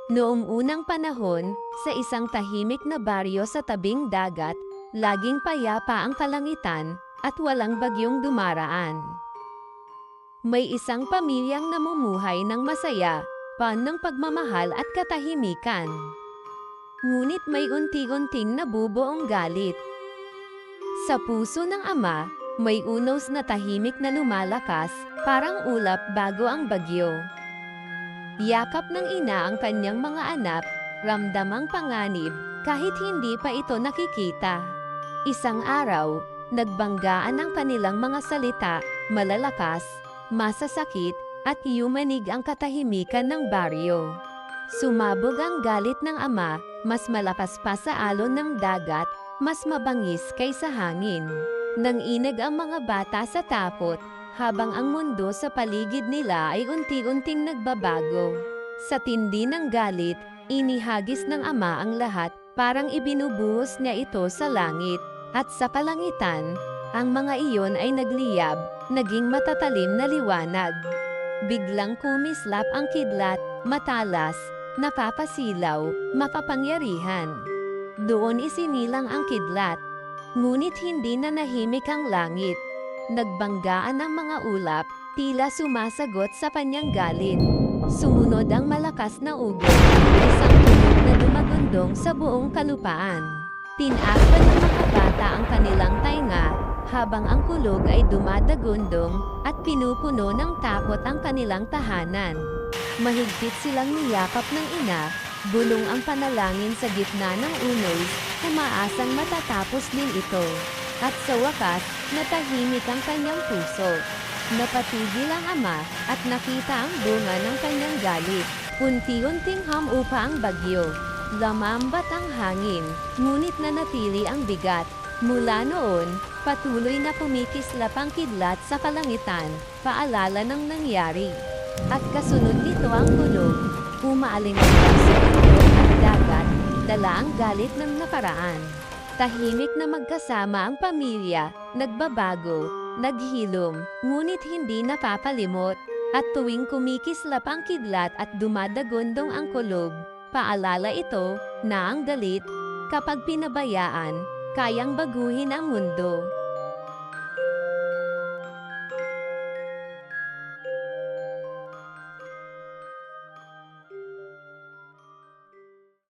Noong unang panahon, sa isang tahimik na baryo sa tabing dagat, laging payapa ang kalangitan, at walang bagyong dumaraan. May isang pamilyang namumuhay ng masaya, ng pagmamahal at katahimikan. Ngunit may unti-unting nabubuong galit. Sa puso ng ama, may unos na tahimik na lumalakas, parang ulap bago ang bagyo. Yakap ng ina ang kanyang mga anak, ramdam ang panganib, kahit hindi pa ito nakikita. Isang araw, nagbanggaan ang kanilang mga salita, malalakas, masasakit, at yumanig ang katahimikan ng baryo. Sumabog ang galit ng ama, mas malakas pa sa alon ng dagat, mas mabangis kaysa hangin. Nanginag ang mga bata sa takot, habang ang mundo sa paligid nila ay unti-unting nagbabago. Sa tindi ng galit, inihagis ng ama ang lahat, parang ibinubuhos niya ito sa langit. At sa kalangitan, ang mga iyon ay nagliyab, naging matatalim na liwanag. Biglang kumislap ang kidlat, matalas, napapasilaw, makapangyarihan. Doon isinilang ang kidlat. Ngunit hindi na nahimik ang langit. Nagbanggaan ang mga ulap, tila sumasagot sa kanyang galit. Sumunod ang malakas na ugol, isang tunog na dumagundong sa buong kalupaan. Tinakpan ng mga bata ang kanilang tainga, habang ang kulog ay dumadagundong, at pinupuno ng takot ang kanilang tahanan. Mahigpit silang niyakap ng ina, bulong ang panalangin sa gitna ng unos, umaasang matatapos din ito. At sa wakas, natahimik ang kanyang puso. Napatigil ang ama, at nakita ang bunga ng kanyang galit. Unti-unting hamupa ang bagyo. Lamambat ang hangin, ngunit nanatili ang bigat. Mula noon, patuloy na kumikislap ang kidlat sa kalangitan, paalala ng nangyari. At kasunod nito ang kulog, umaalingaw sa mundo at dagat, dala ang galit ng nakaraan. Tahimik na magkasama ang pamilya, nagbabago, naghilom, ngunit hindi napapalimot. At tuwing kumikislap ang kidlat at dumadagundong ang kulog, paalala ito na ang galit, kapag pinabayaan, kayang baguhin ang mundo.